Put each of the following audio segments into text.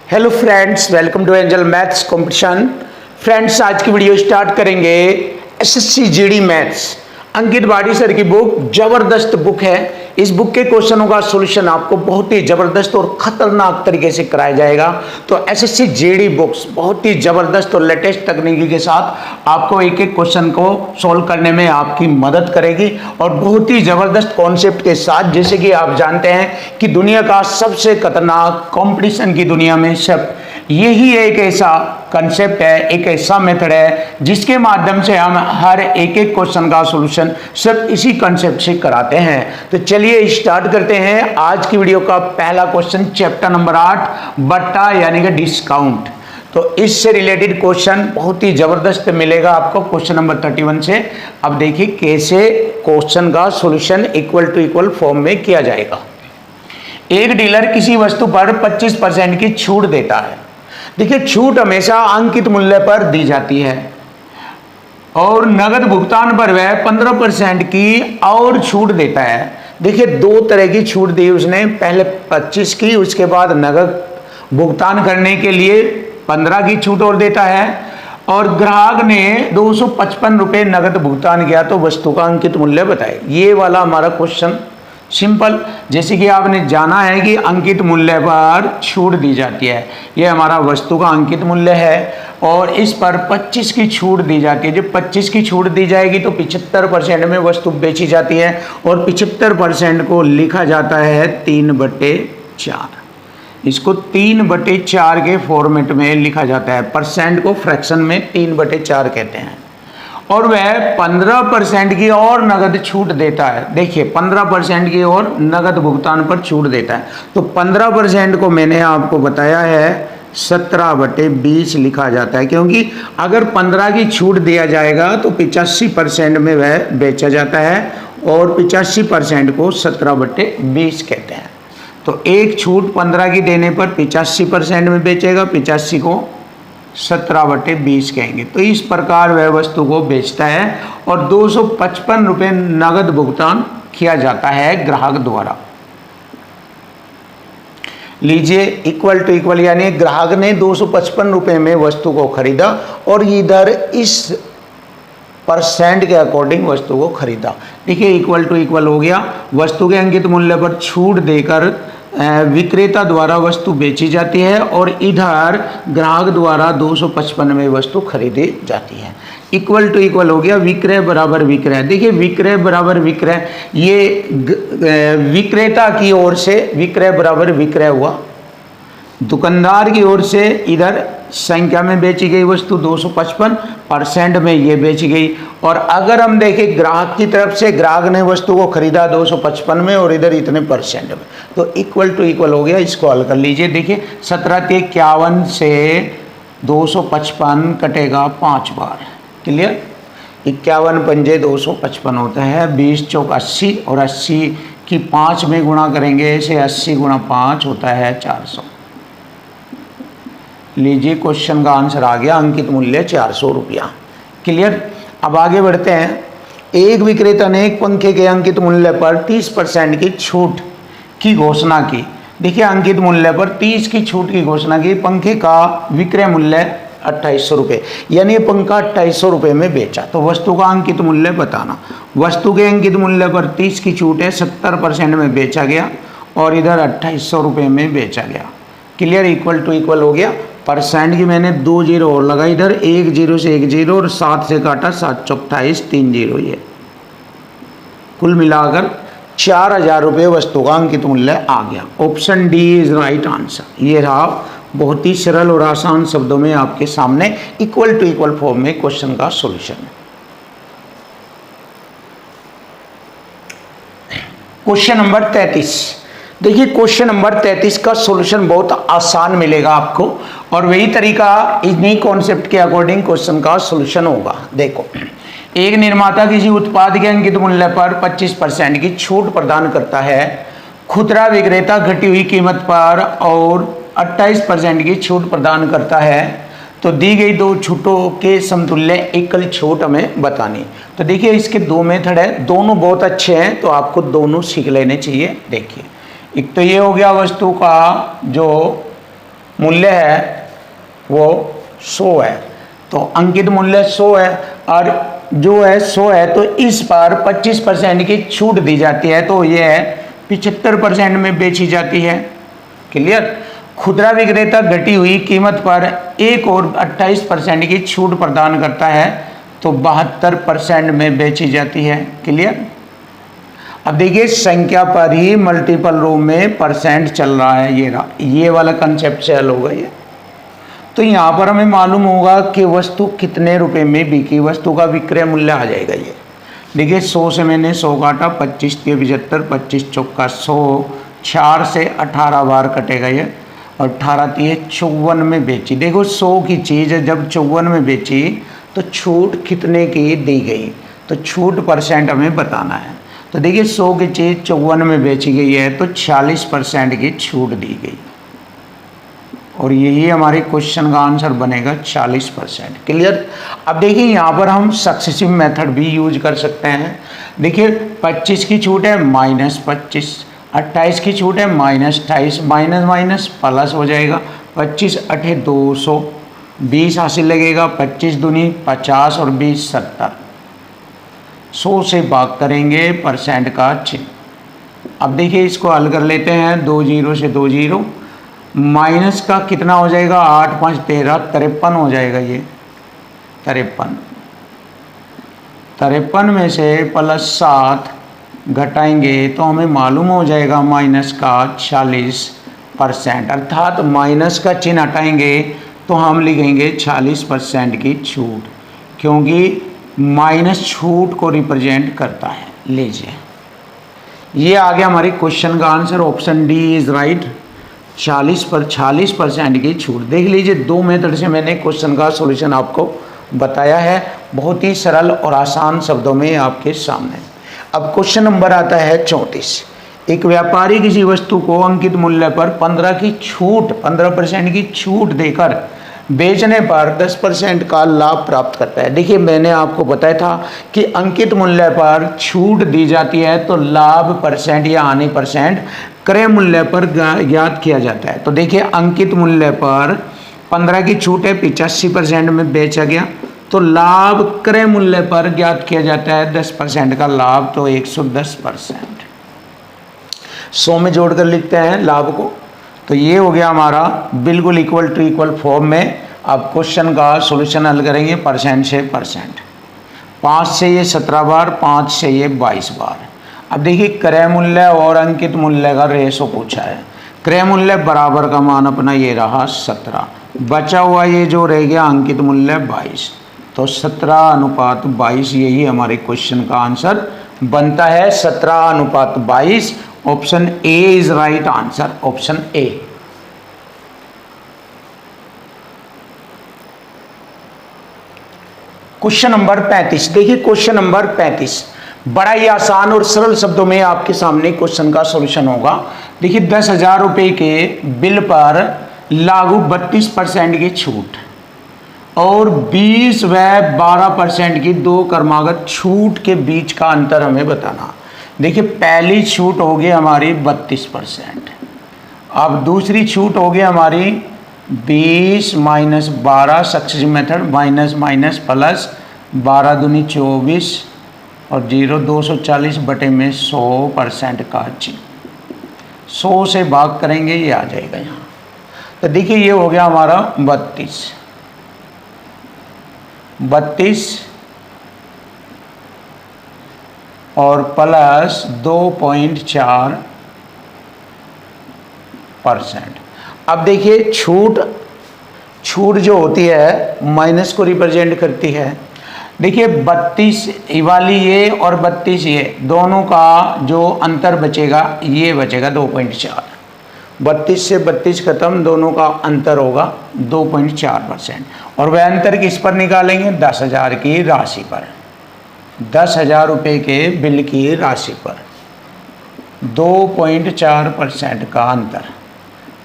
Hello friends, welcome to Angel maths competition. Friends, आज की video start करेंगे SSC GD maths. Ankit Badi sir की book जबरदस्त बुक है। इस बुक के क्वेश्चनों का सॉल्यूशन आपको बहुत ही जबरदस्त और खतरनाक तरीके से कराया जाएगा। तो एसएससी जीडी बुक्स बहुत ही जबरदस्त और लेटेस्ट तकनीकी के साथ आपको एक एक क्वेश्चन को सॉल्व करने में आपकी मदद करेगी और बहुत ही जबरदस्त कॉन्सेप्ट के साथ। जैसे कि आप जानते हैं कि दुनिया का सबसे खतरनाक कंपटीशन की दुनिया में सब यही एक ऐसा कंसेप्ट है, एक ऐसा मेथड है जिसके माध्यम से हम हर एक एक क्वेश्चन का सॉल्यूशन सब इसी कंसेप्ट से कराते हैं। तो चलिए स्टार्ट करते हैं आज की वीडियो का पहला क्वेश्चन, चैप्टर नंबर 8 बट्टा यानी कि डिस्काउंट। तो इससे रिलेटेड क्वेश्चन बहुत ही जबरदस्त मिलेगा आपको क्वेश्चन नंबर 31 से। अब देखिए कैसे क्वेश्चन का solution equal to equal form में किया जाएगा। एक डीलर किसी वस्तु पर 25% की छूट देता है। देखिए, छूट हमेशा अंकित मूल्य पर दी जाती है और नगद भुगतान पर वह 15% की और छूट देता है। देखिए, दो तरह की छूट दी उसने, पहले 25 की, उसके बाद नगद भुगतान करने के लिए 15 की छूट और देता है। और ग्राहक ने 255 रुपये नगद भुगतान किया तो वस्तु का अंकित मूल्य बताए। ये वाला हमारा क्वेश्चन सिंपल, जैसे कि आपने जाना है कि अंकित मूल्य पर छूट दी जाती है। ये हमारा वस्तु का अंकित मूल्य है और इस पर 25 की छूट दी जाती है। जब 25 की छूट दी जाएगी तो 75% में वस्तु बेची जाती है और 75% को लिखा जाता है 3/4। इसको 3/4 के फॉर्मेट में लिखा जाता है। परसेंट को फ्रैक्शन में 3/4 कहते हैं। और वह 15% की और नगद छूट देता है। देखिए, 15% की और नगद भुगतान पर छूट देता है। तो 15% को मैंने आपको बताया है 17/20 लिखा जाता है, क्योंकि अगर 15 की छूट दिया जाएगा तो 85% में वह बेचा जाता है और 85% को 17/20 कहते हैं। तो एक छूट 15 की देने पर 85% में बेचेगा, 85 को 17/20 कहेंगे। तो इस प्रकार वह वस्तु को बेचता है और 255 रुपये नगद भुगतान किया जाता है ग्राहक द्वारा। लीजिए, इक्वल टू इक्वल, यानी ग्राहक ने 255 रुपये में वस्तु को खरीदा और इधर इस परसेंट के अकॉर्डिंग वस्तु को खरीदा। देखिए, इक्वल टू इक्वल हो गया। वस्तु के अंकित मूल्य पर छूट देकर विक्रेता द्वारा वस्तु बेची जाती है और इधर ग्राहक द्वारा 255 में वस्तु खरीदी जाती है। इक्वल टू इक्वल हो गया। विक्रय बराबर विक्रय। देखिए, विक्रय बराबर विक्रय, ये विक्रेता की ओर से विक्रय बराबर विक्रय हुआ। दुकानदार की ओर से इधर संख्या में बेची गई वस्तु 255, परसेंट में ये बेची गई। और अगर हम देखें ग्राहक की तरफ से, ग्राहक ने वस्तु को खरीदा 255 में और इधर इतने परसेंट में, तो इक्वल टू इक्वल हो गया। इसको हल कर लीजिए। देखिए, 17×51 से 255 कटेगा 5 बार। क्लियर? 51 पंजे 255 होता है, 20 चौक 80 और 80 की 5 में गुणा करेंगे इसे, 80 गुणा 5 होता है 400। लीजिए, क्वेश्चन का आंसर आ गया, अंकित मूल्य 400 रुपया। क्लियर? अब आगे बढ़ते हैं। एक विक्रेता ने एक पंखे के अंकित मूल्य पर 30% की छूट की घोषणा की। देखिए, अंकित मूल्य पर 30 की छूट की घोषणा की। पंखे का विक्रय मूल्य 2800 रुपये, यानी पंखा 2800 रुपये में बेचा। तो वस्तु का अंकित मूल्य बताना। वस्तु के अंकित मूल्य पर 30 की छूट है, 70% में बेचा गया और इधर 2800 रुपये में बेचा गया। क्लियर? इक्वल टू इक्वल हो गया। परसेंट की मैंने 2 जीरो और लगा इधर, 1 जीरो से 1 जीरो और 7 से काटा, 7 चौक 28, 3 जीरो। ये कुल मिलाकर 4000 रुपये वस्तु का अंकित मूल्य आ गया। Option D is right answer. ये रहा बहुत ही सरल और आसान शब्दों में आपके सामने इक्वल टू इक्वल फॉर्म में क्वेश्चन का सॉल्यूशन। Question number 33। देखिए, क्वेश्चन नंबर 33 का सॉल्यूशन बहुत आसान मिलेगा आपको और वही तरीका इन्हीं कॉन्सेप्ट के अकॉर्डिंग क्वेश्चन का सॉल्यूशन होगा। देखो, एक निर्माता किसी उत्पाद के अंकित मूल्य पर 25% की छूट प्रदान करता है। खुदरा विक्रेता घटी हुई कीमत पर और 28% की छूट प्रदान करता है। तो दी गई दो छूटों के समतुल्य एकल छूट हमें बतानी। तो देखिए, इसके दो मेथड है, दोनों बहुत अच्छे हैं, तो आपको दोनों सीख लेने चाहिए। देखिए, एक तो ये हो गया वस्तु का जो मूल्य है वो 100 है, तो अंकित मूल्य 100 है और जो है 100 है, तो इस पर 25% की छूट दी जाती है, तो ये है 75% में बेची जाती है। क्लियर। खुदरा विक्रेता घटी हुई कीमत पर एक और 28% की छूट प्रदान करता है, तो 72% में बेची जाती है। क्लियर। अब देखिए संख्या पर ही मल्टीपल रूप में परसेंट चल रहा है, ये वाला कंसेप्ट से हल होगा ये। तो यहाँ पर हमें मालूम होगा कि वस्तु कितने रुपए में बिकी, वस्तु का विक्रय मूल्य आ जाएगा ये। देखिए 100 से मैंने 100 काटा, 25 के 75, 25 चौका 100, 4 से 18 बार कटेगा ये, और 18 तिये 54 में बेची। देखो 100 की चीज़ जब 54 में बेची तो छूट कितने की दी गई, तो छूट परसेंट हमें बताना है। तो देखिए 100 की चीज़ 54 में बेची गई है, तो 40% की छूट दी गई, और यही हमारे क्वेश्चन का आंसर बनेगा 40%। क्लियर। अब देखिए यहाँ पर हम सक्सेसिव मेथड भी यूज कर सकते हैं। देखिए 25 की छूट है -25, 28 की छूट है -28, माइनस माइनस प्लस हो जाएगा, 25 8 200, 20 हासिल लगेगा, 25 दूनी 50 और 20 70, 100 से भाग करेंगे परसेंट का चिन्ह। अब देखिए इसको हल कर लेते हैं, 2 0 से 2 0, माइनस का कितना हो जाएगा, 8 5 13, 53 हो जाएगा ये, 53 में से +7 घटाएंगे तो हमें मालूम हो जाएगा माइनस का 40%, अर्थात माइनस का चिन्ह हटाएंगे तो हम लिखेंगे 40% की छूट, क्योंकि माइनस छूट को रिप्रेजेंट करता है। लीजिए ये आ गया हमारे क्वेश्चन का answer, option D is right. 40% की छूट। देख लीजिए 2 मेथड से मैंने क्वेश्चन का सॉल्यूशन आपको बताया है, बहुत ही सरल और आसान शब्दों में आपके सामने। अब क्वेश्चन नंबर आता है 34। एक व्यापारी किसी वस्तु को अंकित मूल्य पर 15% की छूट देकर बेचने पर 10% का लाभ प्राप्त करता है। देखिए मैंने आपको बताया था कि अंकित मूल्य पर छूट दी जाती है तो लाभ परसेंट या हानि परसेंट क्रय मूल्य पर ज्ञात किया जाता है। तो देखिए अंकित मूल्य पर 15 की छूट है, 85% में बेचा गया, तो लाभ क्रय मूल्य पर ज्ञात किया जाता है 10% का लाभ, तो 110%। 100 में जोड़कर लिखते हैं लाभ को, तो ये हो गया हमारा बिल्कुल इक्वल टू इक्वल फॉर्म में। अब क्वेश्चन का सॉल्यूशन हल करेंगे परसेंट से परसेंट। 5 से ये 17 बार, 5 से ये 22 बार। अब देखिए क्रय मूल्य और अंकित मूल्य का रेशो पूछा है। क्रय मूल्य बराबर का मान अपना ये रहा 17, बचा हुआ ये जो रह गया अंकित मूल्य 22, तो 17:22 यही हमारे क्वेश्चन का आंसर बनता है, 17:22। Option A is right answer, option A. Question number 35। देखिए क्वेश्चन नंबर 35 बड़ा ही आसान और सरल शब्दों में आपके सामने क्वेश्चन का सॉल्यूशन होगा। देखिए 10,000 रुपये के बिल पर लागू 32% की छूट और 20 व 12% की 2 क्रमागत छूट के बीच का अंतर हमें बताना। देखिए पहली छूट होगी हमारी 32%, अब दूसरी छूट होगी हमारी 20 minus 12, successive method, minus minus plus, 12 दूनी 24 और 0, 240 बटे में 100% का चिन्ह, 100 से भाग करेंगे ये आ जाएगा यहाँ। तो देखिए ये हो गया हमारा 32 और प्लस 2.4%। अब देखिए छूट जो होती है माइनस को रिप्रेजेंट करती है। देखिए 32 वाली ये और 32 ये दोनों का जो अंतर बचेगा ये बचेगा 2.4। 32 से 32 खत्म, दोनों का अंतर होगा 2.4%। और वह अंतर किस पर निकालेंगे? 10,000 की राशि पर, 10,000 रुपये के बिल की राशि पर 2.4% का अंतर।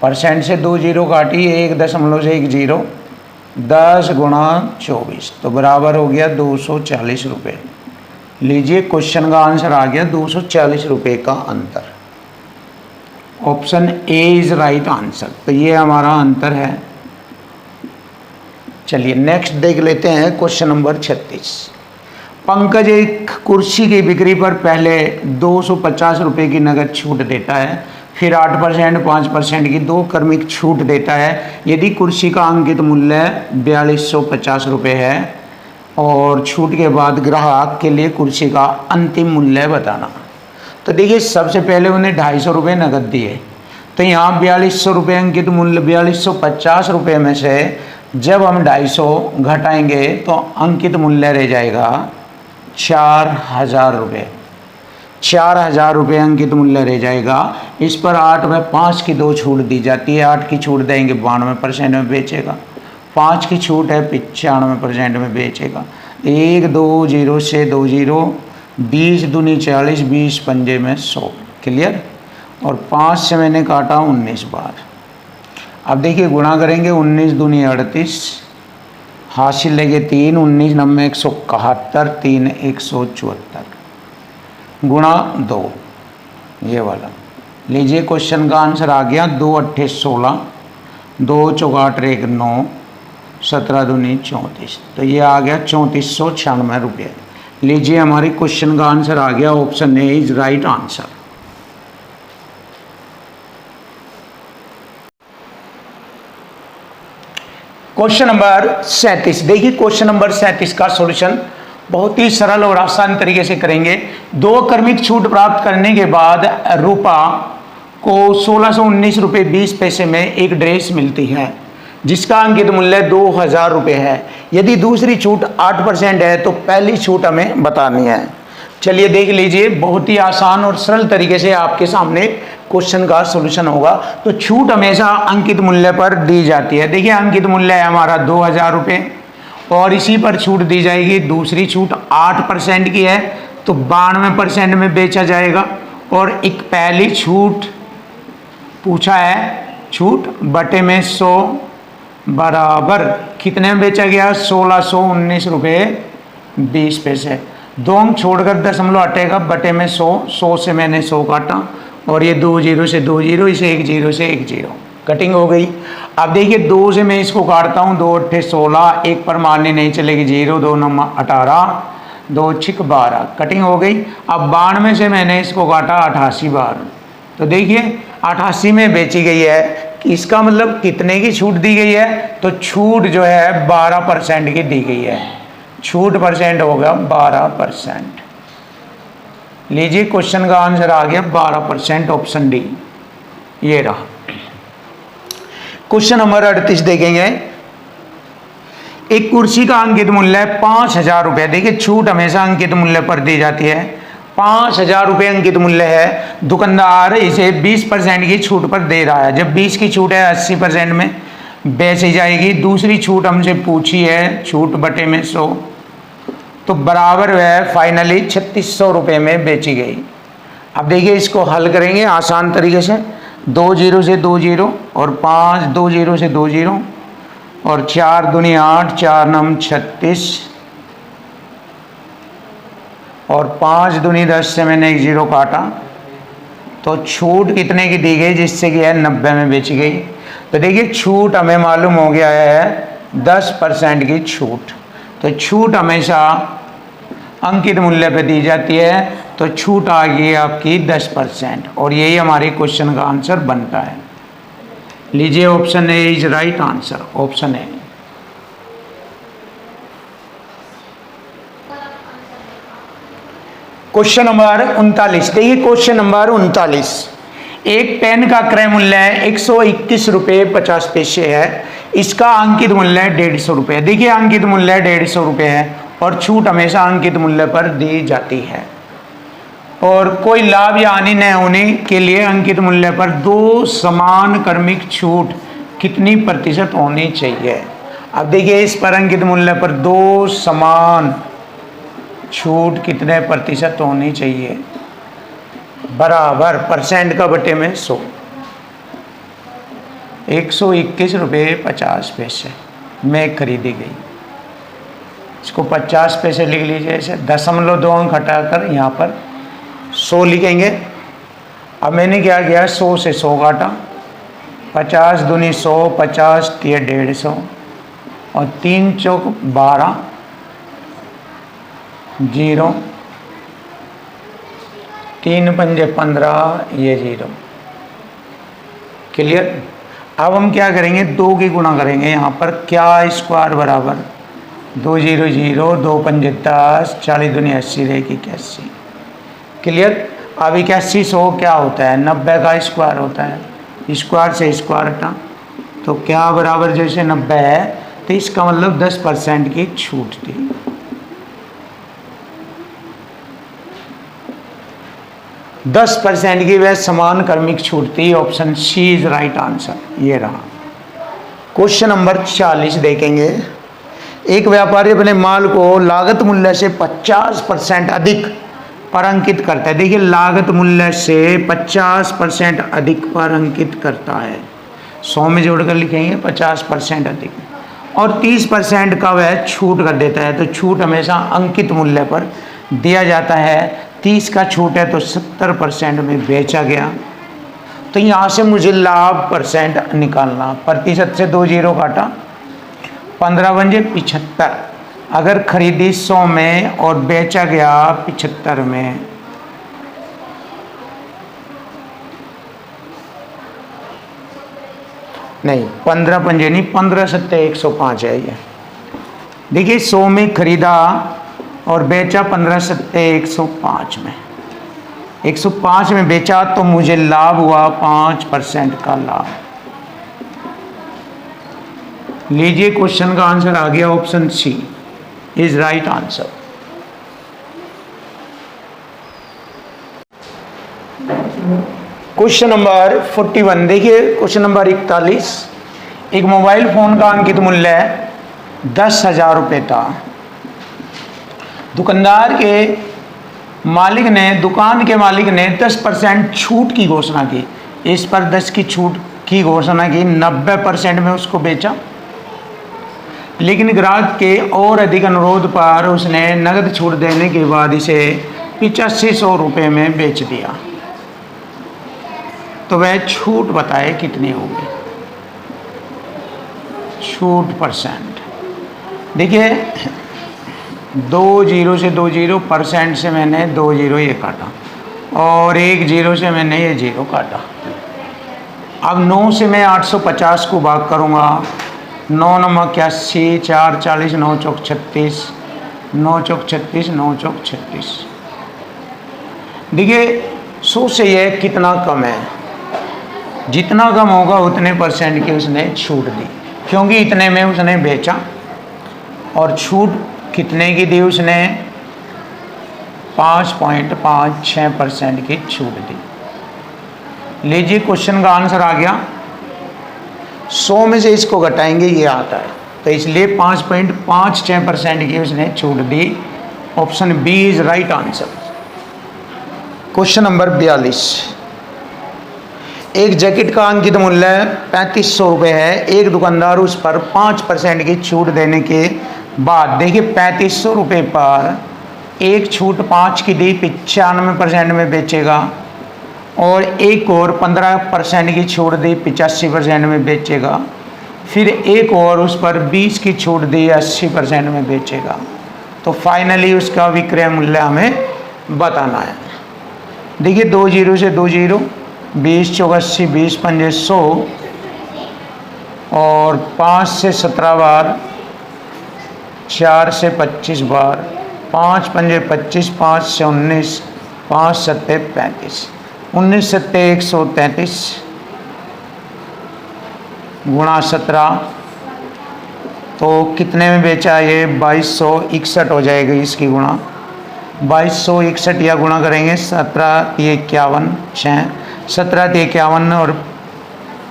परसेंट से 2 जीरो काटी, 1.10, 10 गुणा 24 तो बराबर हो गया 240 रुपये। लीजिए क्वेश्चन का आंसर आ गया 240 रुपये का अंतर। Option A is right answer. तो ये हमारा आंसर है। चलिए नेक्स्ट देख लेते हैं क्वेश्चन नंबर 36। पंकज एक कुर्सी की बिक्री पर पहले 250 रुपये की नगद छूट देता है, फिर 8%, 5% की 2 क्रमिक छूट देता है। यदि कुर्सी का अंकित मूल्य 4250 रुपये है और छूट के बाद ग्राहक के लिए कुर्सी का अंतिम मूल्य बताना। तो देखिए सबसे पहले उन्हें 250 रुपये नगद दिए, तो यहाँ 4200 रुपये अंकित मूल्य, 4250 रुपये में से जब हम 250 घटाएंगे तो अंकित मूल्य रह जाएगा 4000 रुपये। 4000 रुपये अंकित मूल्य रह जाएगा। इस पर 8 में 5 की 2 छूट दी जाती है। 8 की छूट देंगे 92% में बेचेगा, 5 की छूट है 95% में बेचेगा। 1 2 0 से 2 0, 20 दूनी 40, 20 पंजे में 100। क्लियर। और 5 से मैंने काटा 19 बार। अब देखिए गुणा करेंगे, 19 दूनी 38, हासिल लेंगे 3, 19 नम्बे 171, 3 174 गुणा 2, ये वाला। लीजिए क्वेश्चन का आंसर आ गया 2 8 16, 2 4 8 1 9, 17 दूनी 34। तो ये आ गया 3496 रुपये। लीजिए हमारी क्वेश्चन का आंसर आ गया। Option A is right answer. Question number 37। देखिए क्वेश्चन नंबर 37 का सॉल्यूशन बहुत ही सरल और आसान तरीके से करेंगे। 2 क्रमिक छूट प्राप्त करने के बाद रूपा को 1619 रुपये 20 पैसे में एक ड्रेस मिलती है जिसका अंकित मूल्य 2000 रुपये है। यदि दूसरी छूट 8% है तो पहली छूट हमें बतानी है। चलिए देख लीजिए, बहुत ही आसान और सरल तरीके से आपके सामने क्वेश्चन का सॉल्यूशन होगा। तो छूट हमेशा अंकित मूल्य पर दी जाती है। देखिए अंकित मूल्य है हमारा 2000 रुपये और इसी पर छूट दी जाएगी। दूसरी छूट 8% की है तो 92% में बेचा जाएगा। और एक पहली छूट पूछा है, छूट बटे में 100 बराबर कितने में बेचा गया? 1619 रुपये 20 पैसे। 2 अंक छोड़कर दशमलव हटेगा, बटे में 100, 100 से मैंने 100 काटा और ये 2 0 से 2 0, इसे 1 0 से 1 0 कटिंग हो गई। अब देखिए 2 से मैं इसको काटता हूँ, 2 8 16, 1 पर मारने नहीं चलेगी 0, 2 9 18, 2 6 12 कटिंग हो गई। अब 92 से मैंने इसको काटा 88 बार। तो देखिए 88 में बेची गई है। इसका मतलब कितने की छूट दी गई है? तो छूट जो है 12% की दी गई है। छूट परसेंट होगा 12%। लीजिए क्वेश्चन का आंसर आ गया 12%, ऑप्शन डी ये रहा। क्वेश्चन नंबर 38 देखेंगे। एक कुर्सी का अंकित मूल्य 5000 रुपये। देखिए छूट हमेशा अंकित मूल्य पर दी जाती है। 5000 रुपये अंकित मूल्य है। दुकानदार इसे 20% की छूट पर दे रहा है। जब 20 की छूट है 80% में बेची जाएगी। दूसरी छूट हमसे पूछी है, छूट बटे में 100, तो बराबर है फाइनली 3600 रुपये में बेची गई। अब देखिए इसको हल करेंगे आसान तरीके से। 2 0 से 2 0 और 5, 2 0 से 2 0 और 4 दूनी 8, 4 9 36 और 5 दूनी 10 से मैंने 1 0 काटा। तो छूट कितने की दी गई जिससे कि है 90 में बेची गई। तो देखिए छूट हमें मालूम हो गया है 10% की छूट। तो छूट हमेशा अंकित मूल्य पे दी जाती है। तो छूट आ गई आपकी 10% और यही हमारे क्वेश्चन का आंसर बनता है। लीजिए option A is right answer, option A. Question number 39। देखिए क्वेश्चन नंबर 39। एक पेन का क्रय मूल्य 121 रुपये 50 पैसे है। इसका अंकित मूल्य 150 रुपये। देखिए अंकित मूल्य 150 रुपये है और छूट हमेशा अंकित मूल्य पर दी जाती है। और कोई लाभ या हानि न होने के लिए अंकित मूल्य पर 2 समान क्रमिक छूट कितनी प्रतिशत होनी चाहिए? अब देखिए इस पर अंकित मूल्य पर 2 समान छूट कितने प्रतिशत होनी चाहिए? बराबर परसेंट का बटे में 100, 121 रुपये 50 पैसे में खरीदी गई। इसको 50 पैसे लिख लीजिए। ऐसे 0.2 अंक हटाकर यहाँ पर 100 लिखेंगे अब मैंने क्या किया, 100 से 100 काटा, 50 दूनी 100, 50 तिया 150 और 3 चौक 12, 0, 3 पंजे 15, ये 0। क्लियर। अब हम क्या करेंगे, 2 की गुणा करेंगे यहाँ पर, क्या स्क्वायर बराबर 2 0 0, 2 पंजे 10, 40 दूनी 80 रहेगी 81। क्लियर। अब 81 100 क्या होता है, 90 का स्क्वायर होता है, स्क्वायर से स्क्वायर हटा तो क्या बराबर जैसे 90 है, तो इसका मतलब 10% की छूट थी। दस % की वह समान क्रमिक छूट थी। Option C is right answer. ये रहा। क्वेश्चन नंबर 40 देखेंगे। एक व्यापारी अपने माल को लागत मूल्य से 50% अधिक पर अंकित करता है। देखिए, लागत मूल्य से 50% अधिक पर अंकित करता है। 100 में जोड़कर लिखेंगे 50% अधिक, और 30% का वह छूट कर देता है। तो छूट हमेशा अंकित मूल्य पर दिया जाता है। 30 का छूट है तो 70% में बेचा गया। तो यहाँ से मुझे लाभ परसेंट निकालना। प्रतिशत से 2 0 काटा, 15 बन 75। अगर खरीदी 100 में और बेचा गया 75 में, नहीं 15 पंजे नहीं, 15 सत्ते 105 है ये। देखिए, 100 में खरीदा और बेचा 15 सत्ते 105 में, 105 में बेचा तो मुझे लाभ हुआ 5% का लाभ। लीजिए, क्वेश्चन का आंसर आ गया, option C is right answer. Question number 41 देखिए। क्वेश्चन नंबर 41, एक मोबाइल फोन का अंकित मूल्य 10,000 रुपये था। दुकान के मालिक ने 10% छूट की घोषणा की। इस पर 10 की छूट की घोषणा की, 90% में उसको बेचा। लेकिन ग्राहक के और अधिक अनुरोध पर उसने नगद छूट देने के बाद इसे 8500 रुपये में बेच दिया। तो वह छूट बताए कितनी होगी, छूट परसेंट। देखिए, 2 0 से 2 0, परसेंट से मैंने 2 0 ये काटा, और 1 0 से मैंने ये 0 काटा। अब 9 से मैं 850 को भाग करूँगा। 9 नमक 81, 4 40, 9 चौक 36, 9 चौक 36, 9 चौक 36। देखिए, 100 से यह कितना कम है, जितना कम होगा उतने परसेंट की उसने छूट दी, क्योंकि इतने में उसने बेचा। और छूट कितने की दी उसने, 5.56% की छूट दी। लीजिए, क्वेश्चन का आंसर आ गया। 100 में से इसको घटाएंगे, ये आता है, तो इसलिए 5.56% की उसने छूट दी। Option B is right answer. Question number 42, एक जैकेट का अंकित मूल्य 3500 रुपये है। एक दुकानदार उस पर 5% की छूट देने के बाद, देखिए 3500 रुपये पर एक छूट 5 की दी, 95% में बेचेगा, और एक और 15% की छूट दी, 85% में बेचेगा। फिर एक और उस पर 20 की छूट दी, 80% में बेचेगा। तो फाइनली उसका विक्रय मूल्य हमें बताना है। देखिए, 2 0 से 2 0, 20 चौक 80, 20 पंजे 100, और 5 से 17 बार, 4 से 25 बार, 5 पंजे 25, 5 से 19, 5 सत्ते 35, 19 सत्ते 133 गुणा 17, तो कितने में बेचा ये, 2261 हो जाएगी इसकी गुणा। 2261 या गुणा करेंगे 17 × 51, 6, 17 × 51 और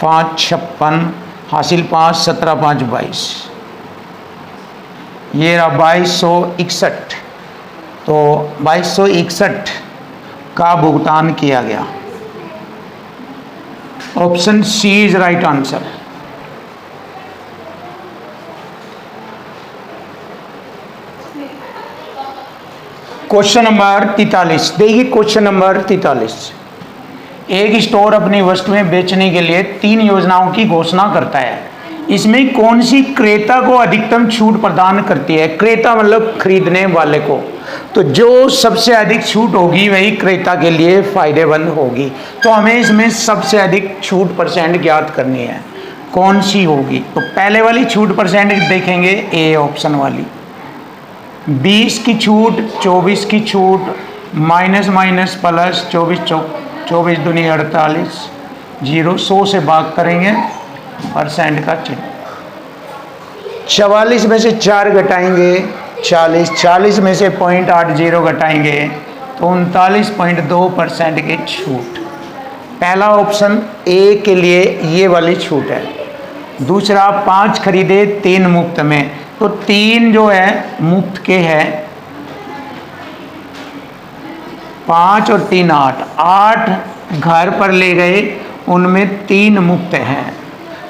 5 56, हासिल 5, 17 5 22, ये रहा 2261। तो 2261 का भुगतान किया गया। Option C is right answer. Question number 43 देखिए। क्वेश्चन नंबर 43, एक स्टोर अपनी वस्तुएं बेचने के लिए 3 योजनाओं की घोषणा करता है। इसमें कौन सी क्रेता को अधिकतम छूट प्रदान करती है? क्रेता मतलब खरीदने वाले को। तो जो सबसे अधिक छूट होगी वही क्रेता के लिए फायदेमंद होगी। तो हमें इसमें सबसे अधिक छूट परसेंट ज्ञात करनी है, कौन सी होगी। तो पहले वाली छूट परसेंट देखेंगे, ए ऑप्शन वाली। 20 की छूट, 24 की छूट, माइनस माइनस प्लस, 24 दूनी 48, 0 100 से भाग करेंगे, परसेंट का चिन्ह। 44 में से 4 घटाएंगे 40, 40 में से 0.80 घटाएंगे तो 39.2% की छूट। पहला ऑप्शन ए के लिए ये वाली छूट है। दूसरा 5 खरीदे 3 मुफ्त में, तो 3 जो है मुफ्त के है, 5 और 3 8, 8 घर पर ले गए, उनमें 3 मुफ्त हैं,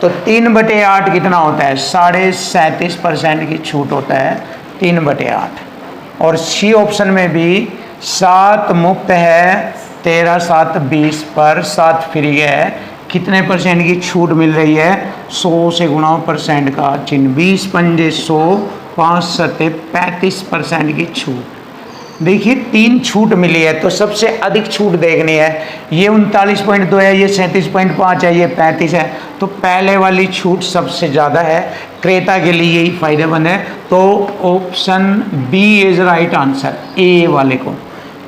तो 3/8 कितना होता है? 37.5% की छूट होता है 3/8। और सी ऑप्शन में भी 7 मुफ्त है, 13 7 20 पर 7 फ्री है, कितने परसेंट की छूट मिल रही है? 100 से गुणा परसेंट का चिन्ह, 20 पंजे 100, 5 सत्ते 35% की छूट। देखिए 3 छूट मिली है, तो सबसे अधिक छूट देखनी है। ये 39.2 है, ये 37.5 है, ये 35 है, तो पहले वाली छूट सबसे ज़्यादा है, क्रेता के लिए यही फायदेमंद है। तो option B is right answer, A वाले को,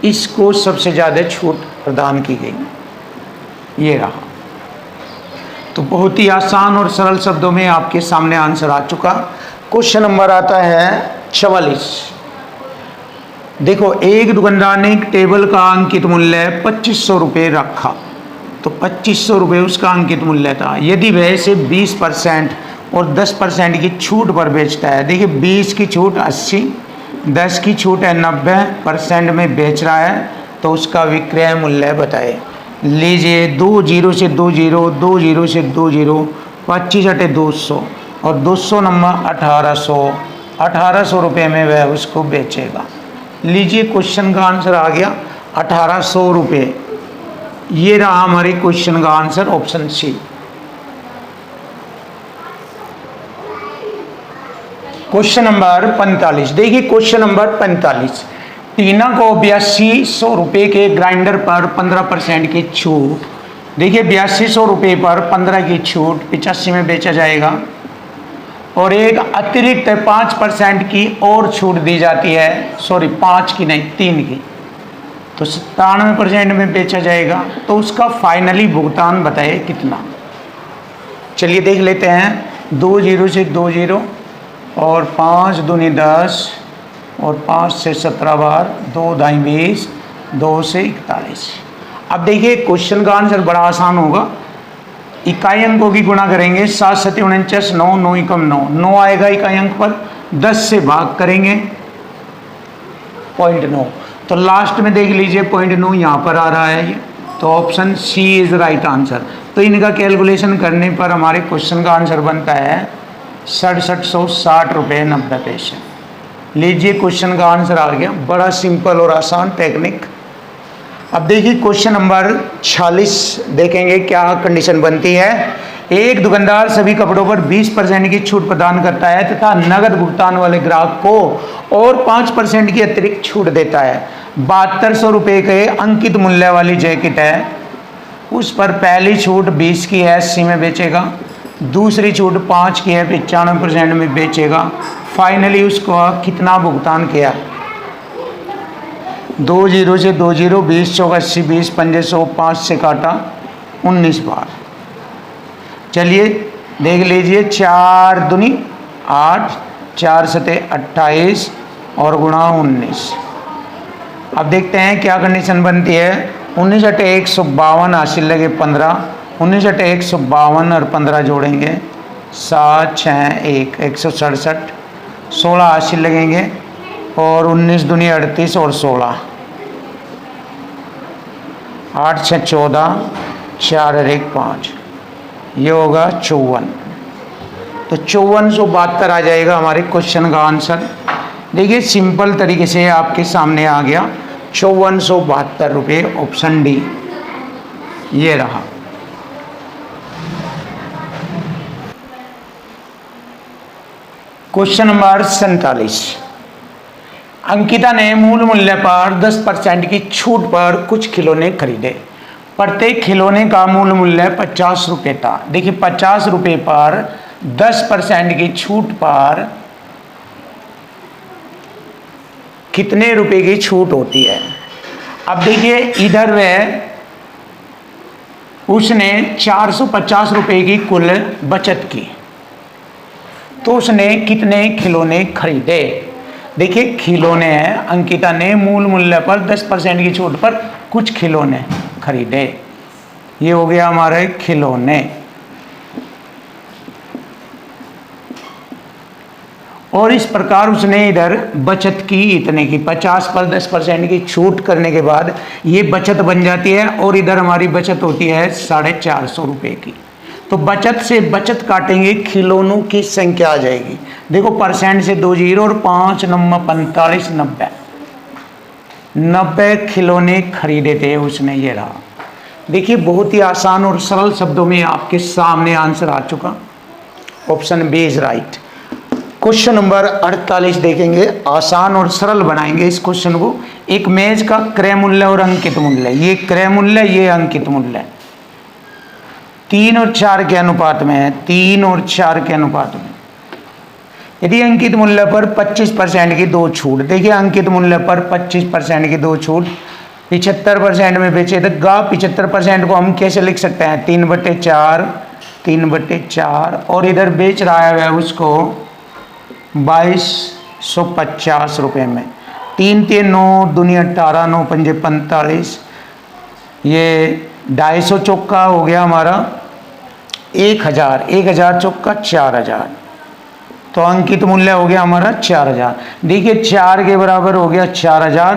इसको सबसे ज़्यादा छूट प्रदान की गई। ये रहा। तो बहुत ही आसान और सरल शब्दों में आपके सामने आंसर आ चुका। क्वेश्चन नंबर आता है 44। देखो, एक दुकानदार ने एक टेबल का अंकित मूल्य 2500 रुपये रखा, तो 2500 रुपये उसका अंकित मूल्य था। यदि वह इसे 20% और 10% की छूट पर बेचता है, देखिए 20 की छूट 80, 10 की छूट है 90% में बेच रहा है, तो उसका विक्रय मूल्य बताए। लीजिए 2 0 से 2 0, 2 0 से 2 0, 25 अटे 200 और 200 नंबर 1800 रुपये में वह उसको बेचेगा। लीजिए क्वेश्चन का आंसर आ गया 1800 रुपये। ये रहा हमारे क्वेश्चन का answer, option C. Question number 45। देखिए क्वेश्चन नंबर 45, टीना को 8200 रुपये के ग्राइंडर पर 15% की छूट। देखिए 8200 रुपये पर 15 की छूट 85 में बेचा जाएगा, और एक अतिरिक्त 5% की और छूट दी जाती है, सॉरी 5 की नहीं 3 की, तो 97% में बेचा जाएगा। तो उसका फाइनली भुगतान बताए कितना। चलिए देख लेते हैं। 2 0 से 2 0 और 5 दूनी 10 और 5 से 17 बार, 2 दाई 20, 2 से 41। अब देखिए क्वेश्चन का आंसर बड़ा आसान होगा। इकाई अंकों की गुणा करेंगे, 7 7 49, 9 9 एकम 9, 9 आएगा इकाई अंक पर, 10 से भाग करेंगे 0.9, तो लास्ट में देख लीजिए 0.9 यहाँ पर आ रहा है ये, तो option C is right answer. तो इनका कैलकुलेशन करने पर हमारे क्वेश्चन का आंसर बनता है 6760 रुपये 90 पैसे। लीजिए क्वेश्चन का आंसर आ गया, बड़ा सिंपल और आसान टेक्निक। अब देखिए क्वेश्चन नंबर 46 देखेंगे क्या कंडीशन बनती है। एक दुकानदार सभी कपड़ों पर 20% की छूट प्रदान करता है तथा नगद भुगतान वाले ग्राहक को और 5% की अतिरिक्त छूट देता है। 7200 रुपये के अंकित मूल्य वाली जैकेट है, उस पर पहली छूट 20 की है, 80 में बेचेगा, दूसरी छूट 5 की है, 95% में बेचेगा। फाइनली उसको कितना भुगतान किया? 2 0 से 2 0, 20 चौक 80, 20 पंजे 100, 5 से काटा 19 बार। चलिए देख लीजिए, 4 दूनी 8, 4 सते 28 और गुणा 19। अब देखते हैं क्या कंडीशन बनती है। 19 अटे 152, हासिल लगे 15, 19 अटे 152 और 15 जोड़ेंगे 7 6 1, 167, 16 हासिल लगेंगे और 19 दूनी 38 और 16, 8 6 14, 4 और 1 5, ये होगा 54। तो 5472 आ जाएगा हमारे क्वेश्चन का आंसर। देखिए सिंपल तरीके से आपके सामने आ गया 5472 रुपये, ऑप्शन डी। ये रहा। Question number 47। अंकिता ने मूल मूल्य पर 10% की छूट पर कुछ खिलौने खरीदे। प्रत्येक खिलौने का मूल मूल्य 50 रुपये था। देखिए 50 रुपये पर 10% की छूट पर कितने रुपए की छूट होती है। अब देखिए इधर वह उसने 450 रुपए की कुल बचत की, तो उसने कितने खिलौने खरीदे। देखिए खिलौने हैं, अंकिता ने मूल मूल्य पर 10% की छूट पर कुछ खिलौने खरीदे। ये हो गया हमारे खिलौने। और इस प्रकार उसने इधर बचत की इतने की, 50 पर 10% की छूट करने के बाद ये बचत बन जाती है, और इधर हमारी बचत होती है 450 रुपये की। तो बचत से बचत काटेंगे, खिलौनों की संख्या आ जाएगी। देखो परसेंट से 2 जीरो और 5 नंबर 45, 90 खिलौने खरीदे थे उसने। ये रहा। देखिए बहुत ही आसान और सरल शब्दों में आपके सामने आंसर आ चुका। Option B is right. Question number 48 देखेंगे, आसान और सरल बनाएंगे इस क्वेश्चन को। एक मेज का क्रय मूल्य और अंकित मूल्य, ये क्रय मूल्य ये अंकित मूल्य 3 और 4 के अनुपात में है, 3 और 4 के अनुपात में। यदि अंकित मूल्य पर 25% की 2 छूट, देखिए अंकित मूल्य पर 25% की 2 छूट 75% में बेचेगा। 75% को हम कैसे लिख सकते हैं, 3/4, 3/4, और इधर बेच रहा है वह उसको 2250 रुपये में। 3 3 9 दूनी 18, 9 पंजे 45, ये 250 चौका हो गया हमारा 1000, 1000 चौका 4000, तो अंकित मूल्य हो गया हमारा 4000। देखिए 4 के बराबर हो गया 4000,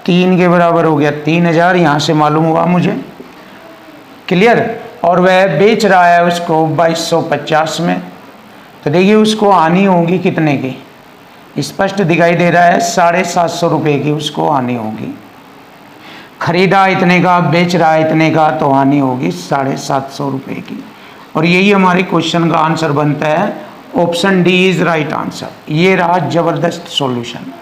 3 के बराबर हो गया 3000, यहाँ से मालूम हुआ मुझे। क्लियर। और वह बेच रहा है उसको 2250 में, तो देखिए उसको हानि होगी कितने की, स्पष्ट दिखाई दे रहा है 750 रुपये की उसको हानि होगी। खरीदा इतने का, बेच रहा इतने का, तो हानि होगी 750 रुपये की। और यही हमारे क्वेश्चन का आंसर बनता है। Option D is right answer. ये रहा जबरदस्त सॉल्यूशन।